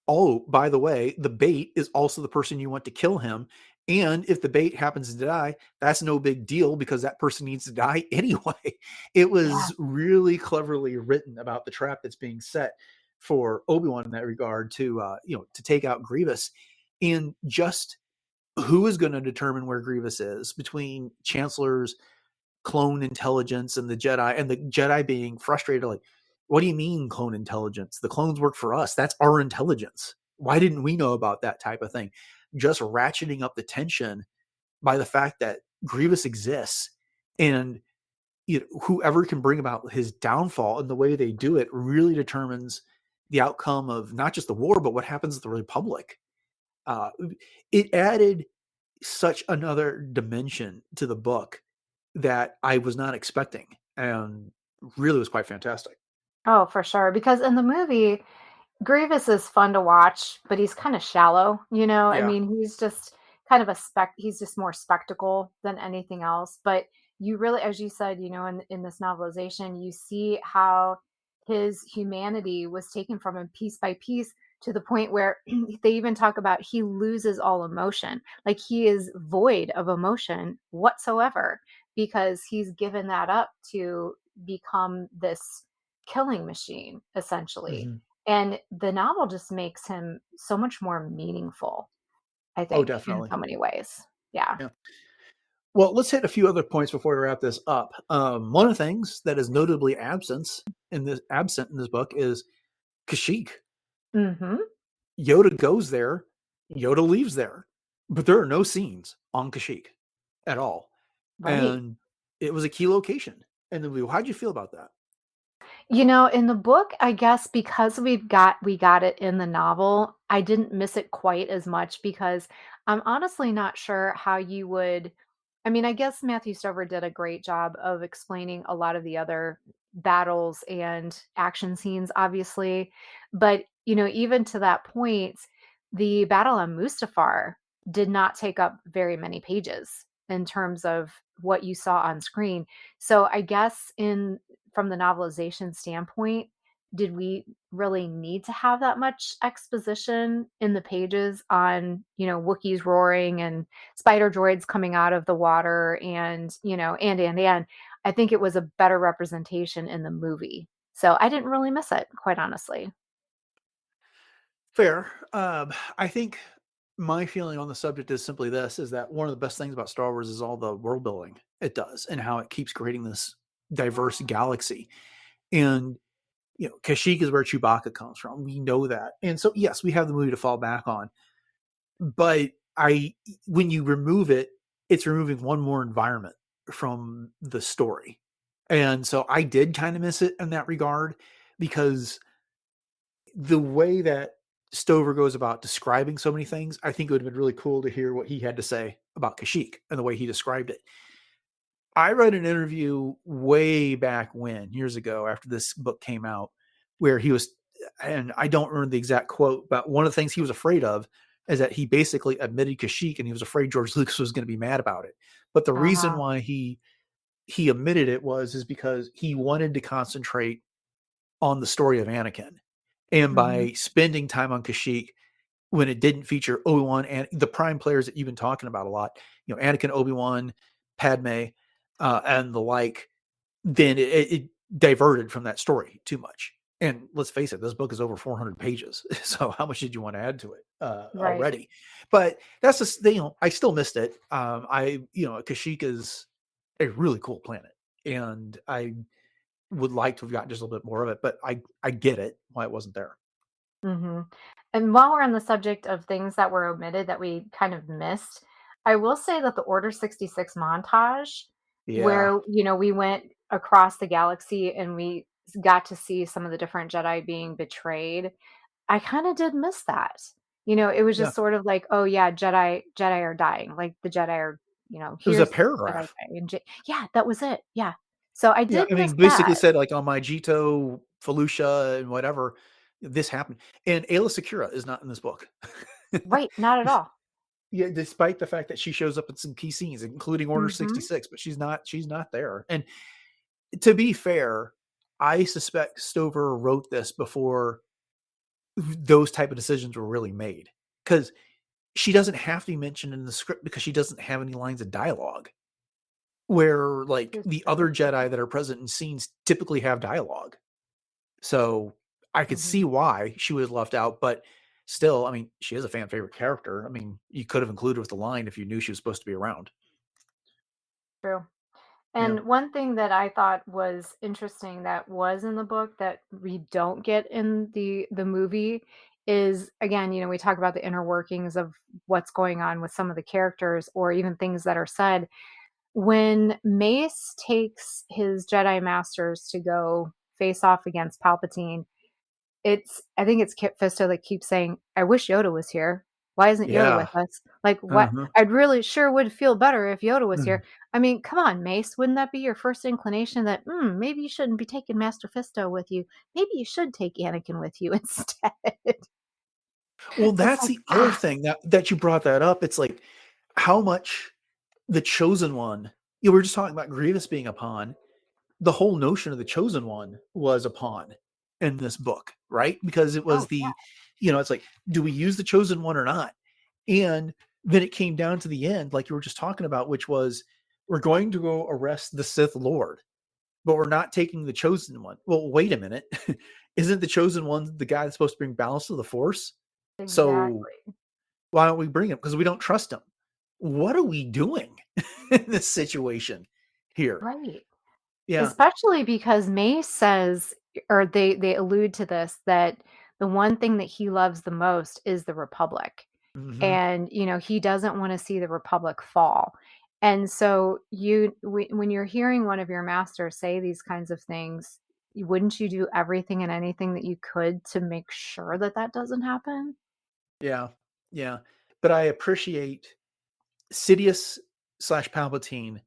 oh, by the way, the bait is also the person you want to kill him. And if the bait happens to die, that's no big deal, because that person needs to die anyway. It Yeah. was really cleverly written about the trap that's being set for Obi-Wan in that regard to take out Grievous. And just who is going to determine where Grievous is between Chancellor's clone intelligence and the Jedi being frustrated, like, what do you mean clone intelligence? The clones work for us. That's our intelligence. Why didn't we know about that type of thing? Just ratcheting up the tension by the fact that Grievous exists, and whoever can bring about his downfall, and the way they do it really determines the outcome of not just the war, but what happens to the Republic. Uh, it added such another dimension to the book that I was not expecting, and really was quite fantastic. Oh, for sure. Because in the movie, Grievous is fun to watch, but he's kind of shallow, you know? I Yeah. mean, he's just kind of he's just more spectacle than anything else. But you really, as you said, in this novelization, you see how his humanity was taken from him piece by piece, to the point where they even talk about he loses all emotion. Like, he is void of emotion whatsoever, because he's given that up to become this killing machine, essentially. Mhm. And the novel just makes him so much more meaningful, I Oh, think, in definitely. so many ways. Yeah. Yeah. Well, let's hit a few other points before we wrap this up. One of the things that is notably absent in this book is Kashyyyk. Mhm. Yoda goes there, Yoda leaves there, but there are no scenes on Kashyyyk at all. Right. And it was a key location. And then how'd you feel about that? In the book, I guess because we got it in the novel, I didn't miss it quite as much, because I'm honestly not sure how you would. I mean, I guess Matthew Stover did a great job of explaining a lot of the other battles and action scenes, obviously. But, even to that point, the battle on Mustafar did not take up very many pages in terms of what you saw on screen. So I guess in from the novelization standpoint, did we really need to have that much exposition in the pages on, Wookiees roaring and spider droids coming out of the water, and, and I think it was a better representation in the movie. So I didn't really miss it, quite honestly. Fair. I think my feeling on the subject is simply this: is that one of the best things about Star Wars is all the world building it does, and how it keeps creating this diverse galaxy. And Kashyyyk is where Chewbacca comes from. We know that, and so yes, we have the movie to fall back on. But when you remove it, it's removing one more environment from the story, and so I did kind of miss it in that regard, because the way that Stover goes about describing so many things, I think it would have been really cool to hear what he had to say about Kashyyyk and the way he described it. I read an interview way back when, years ago, after this book came out, where he was, and I don't remember the exact quote, but one of the things he was afraid of is that he basically admitted Kashyyyk, and he was afraid George Lucas was going to be mad about it. But the reason Uh-huh. why he admitted it is because he wanted to concentrate on the story of Anakin, and Mhm. by spending time on Kashyyyk when it didn't feature Obi-Wan and the prime players that you've been talking about a lot, Anakin, Obi-Wan, Padme, and the like, then it diverted from that story too much. And let's face it, this book is over 400 pages. So how much did you want to add to it Right. already? But that's just, I still missed it. Kashyyyk is a really cool planet, and I would like to have gotten just a little bit more of it, but I get it why it wasn't there. Mhm. And while we're on the subject of things that were omitted that we kind of missed, I will say that the Order 66 montage, Yeah. where, we went across the galaxy and we got to see some of the different Jedi being betrayed, I kind of did miss that. It was Yeah. just sort of like, oh yeah, Jedi are dying. Like the Jedi are, It was a here's Jedi paragraph. dying. And yeah, that was it. Yeah. So I Yeah, did I miss mean, basically that. said, like, on my Jito, Felucia, and whatever, this happened. And Ayla Secura is not in this book. Right. Not at all. Yeah, despite the fact that she shows up in some key scenes, including Order Hmm. 66, but she's not there. And to be fair, I suspect Stover wrote this before those type of decisions were really made. Because she doesn't have to be mentioned in the script because she doesn't have any lines of dialogue. Where like It's the true. other Jedi that are present in scenes typically have dialogue. So I could Hmm. see why she was left out, but still, I mean, she is a fan favorite character. I mean, you could have included with the line if you knew she was supposed to be around. True. Yeah. And one thing that I thought was interesting that was in the book that we don't get in the movie is, again, we talk about the inner workings of what's going on with some of the characters or even things that are said. When Mace takes his Jedi masters to go face off against Palpatine, I think it's Kit Fisto that keeps saying, "I wish Yoda was here. Why isn't Yoda Yeah. with us?" Like, what? Uh-huh. I'd really sure would feel better if Yoda was Mhm. here. I mean, come on, Mace, wouldn't that be your first inclination that, maybe you shouldn't be taking Master Fisto with you? Maybe you should take Anakin with you instead. Well, It's that's like, the other thing that you brought that up. It's like how much the chosen one, we were just talking about Grievous being a pawn. The whole notion of the chosen one was a pawn in this book, right? Because it was oh yeah, it's like, do we use the chosen one or not? And then it came down to the end, like you were just talking about, which was we're going to go arrest the Sith Lord, but we're not taking the chosen one. Well, wait a minute. Isn't the chosen one the guy that's supposed to bring balance to the force? So exactly. why don't we bring him? Because we don't trust him. What are we doing in this situation here? Right. Yeah. Especially because Mace says, or they allude to this, that the one thing that he loves the most is the Republic. Hmm. And, he doesn't wanna see the Republic fall. And so when you're hearing one of your masters say these kinds of things, wouldn't you do everything and anything that you could to make sure that that doesn't happen? Yeah. Yeah. But I appreciate Sidious slash Palpatine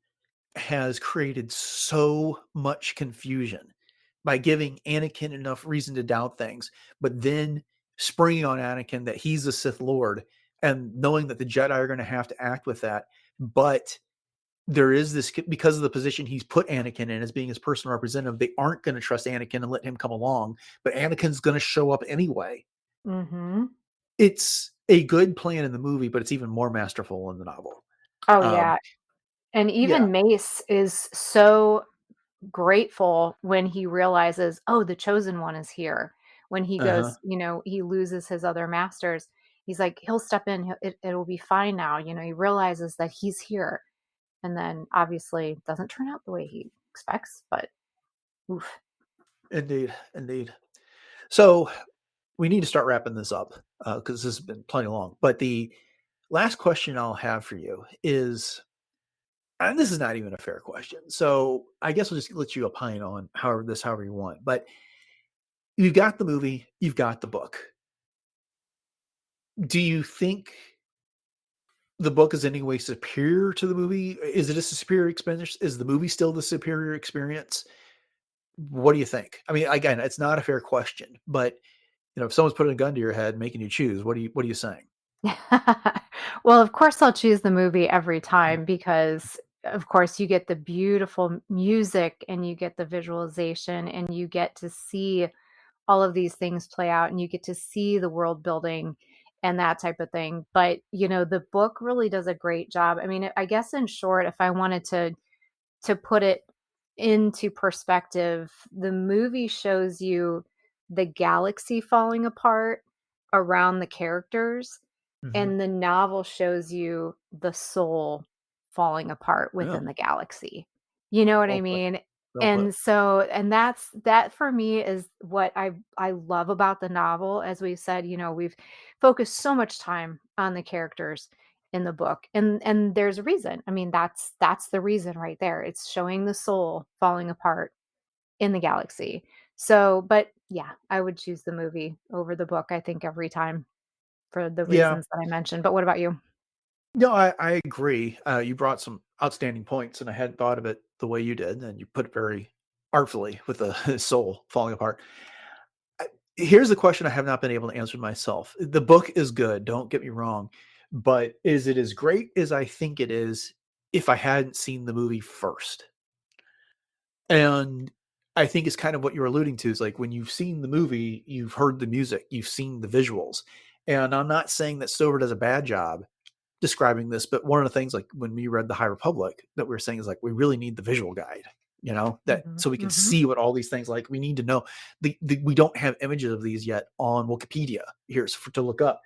has created so much confusion by giving Anakin enough reason to doubt things, but then springing on Anakin that he's the Sith Lord and knowing that the Jedi are going to have to act with that. But there is this, because of the position he's put Anakin in as being his personal representative, they aren't going to trust Anakin and let him come along, but Anakin's going to show up anyway. Mhm. It's a good plan in the movie, but it's even more masterful in the novel. Oh, Um, yeah. And yeah. even Mace is so grateful when he realizes, "Oh, the chosen one is here." When he Uh-huh. goes, he loses his other masters. He's like, he'll step in, it'll be fine now. He realizes that he's here. And then obviously doesn't turn out the way he expects, but oof. Indeed. Indeed. So we need to start wrapping this up because this has been plenty long. But the last question I'll have for you is, and this is not even a fair question. So I guess I'll just let you opine on however you want. But you've got the movie, you've got the book. Do you think the book is in any way superior to the movie? Is it a superior experience? Is the movie still the superior experience? What do you think? I mean, again, it's not a fair question, but if someone's putting a gun to your head, making you choose, what are you saying? Well, of course, I'll choose the movie every time because, of course, you get the beautiful music and you get the visualization and you get to see all of these things play out and you get to see the world building and that type of thing. But, the book really does a great job. I mean, I guess in short, if I wanted to put it into perspective, the movie shows you the galaxy falling apart around the characters, Hmm. and the novel shows you the soul falling apart Yeah, within the galaxy. You know what well I put. mean? Well put. And so that for me is what I love about the novel. As we said, we've focused so much time on the characters in the book. And there's a reason. I mean, that's the reason right there. It's showing the soul falling apart in the galaxy. So, but yeah, I would choose the movie over the book, I think, every time for the Yeah. reasons that I mentioned. But what about you? No, I agree. You brought some outstanding points, and I hadn't thought of it the way you did, and you put it very artfully with the soul falling apart. I, Here's the question I have not been able to answer myself. The book is good, don't get me wrong, but is it as great as I think it is if I hadn't seen the movie first? And I think it's kind of what you're alluding to is like when you've seen the movie, you've heard the music, you've seen the visuals. And I'm not saying that Stover does a bad job describing this, but one of the things like when we read the High Republic that we were saying is like we really need the visual guide, that Mhm, so we can mhm. see what all these things like we need to know. We don't have images of these yet on Wikipedia. Here's to look up.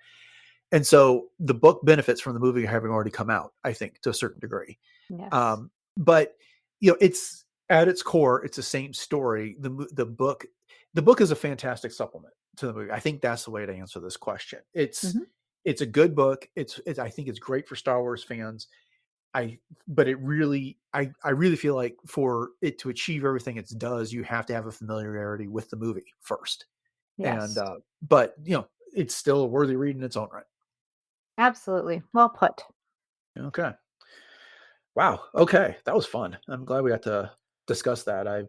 And so the book benefits from the movie having already come out, I think, to a certain degree. Yes. But it's at its core, it's the same story. The book is a fantastic supplement to the movie. I think that's the way to answer this question. Mhm. It's a good book. I think it's great for Star Wars fans. But I really feel like for it to achieve everything it does, you have to have a familiarity with the movie first. And Yes. but it's still a worthy read in its own right. Absolutely. Well put. Okay. Wow. Okay. That was fun. I'm glad we got to discuss that. I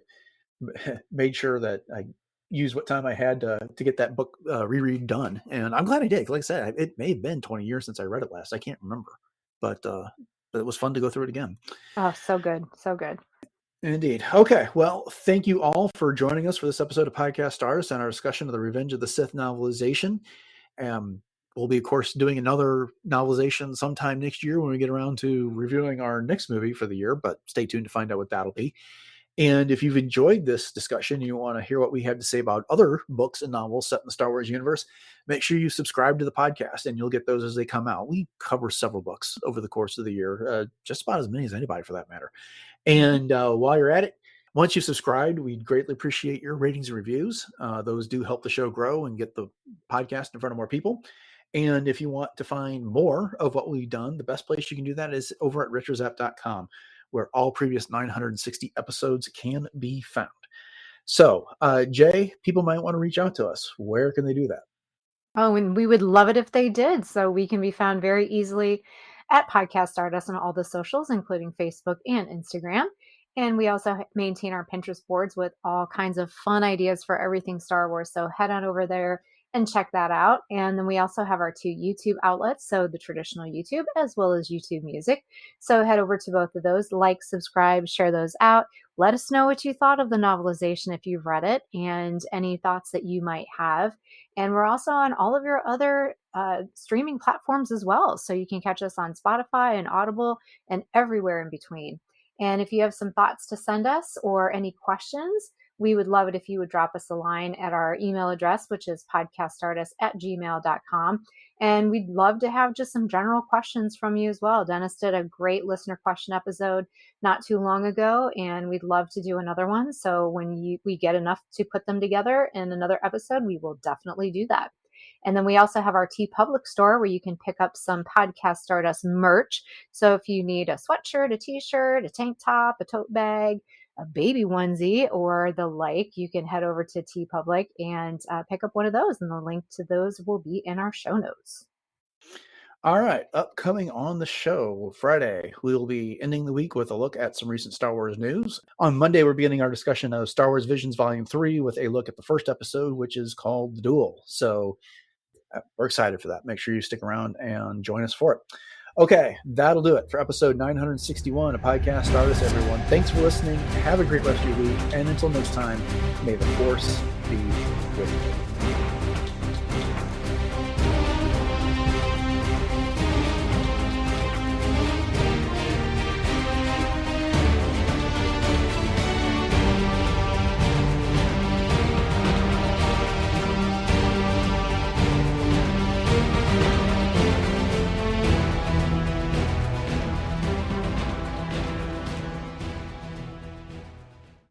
made sure that I used what time I had to get that book reread done, and I'm glad I did. Like I said, it may have been 20 years since I read it last. I can't remember, but it was fun to go through it again. Oh, so good. So good. Indeed. Okay. Well, thank you all for joining us for this episode of Podcast Stardust and our discussion of the Revenge of the Sith novelization. Um, we'll be, of course, doing another novelization sometime next year when we get around to reviewing our next movie for the year, but stay tuned to find out what that'll be. And if you've enjoyed this discussion, you want to hear what we have to say about other books and novels set in the Star Wars universe, make sure you subscribe to the podcast and you'll get those as they come out. We cover several books over the course of the year, just about as many as anybody for that matter. Mhm. And while you're at it, once you've subscribed, we'd greatly appreciate your ratings and reviews. Those do help the show grow and get the podcast in front of more people. And if you want to find more of what we've done, the best place you can do that is over at retrozapp.com, where all previous 960 episodes can be found. So, Jay, people might want to reach out to us. Where can they do that? Oh, and we would love it if they did. So we can be found very easily at Podcast Stardust on all the socials, including Facebook and Instagram. And we also maintain our Pinterest boards with all kinds of fun ideas for everything Star Wars. So head on over there and check that out. And then we also have our two YouTube outlets. So the traditional YouTube as well as YouTube Music. So head over to both of those, like, subscribe, share those out. Let us know what you thought of the novelization if you've read it and any thoughts that you might have. And we're also on all of your other streaming platforms as well. So you can catch us on Spotify and Audible and everywhere in between. And if you have some thoughts to send us or any questions, we would love it if you would drop us a line at our email address, which is podcaststardust@gmail.com. And we'd love to have just some general questions from you as well. Dennis did a great listener question episode not too long ago, and we'd love to do another one. So when we get enough to put them together in another episode, we will definitely do that. And then we also have our TeePublic store where you can pick up some Podcast Stardust merch. So if you need a sweatshirt, a t-shirt, a tank top, a tote bag, a baby onesie, or the like, you can head over to TeePublic and pick up one of those. And the link to those will be in our show notes. All right, upcoming on the show Friday, we'll be ending the week with a look at some recent Star Wars news. On Monday, we're beginning our discussion of Star Wars Visions Volume 3 with a look at the first episode, which is called The Duel. So we're excited for that. Make sure you stick around and join us for it. Okay, that'll do it for episode 961 of Podcast Stardust, everyone. Thanks for listening. Have a great rest of your week. And until next time, may the Force be with you.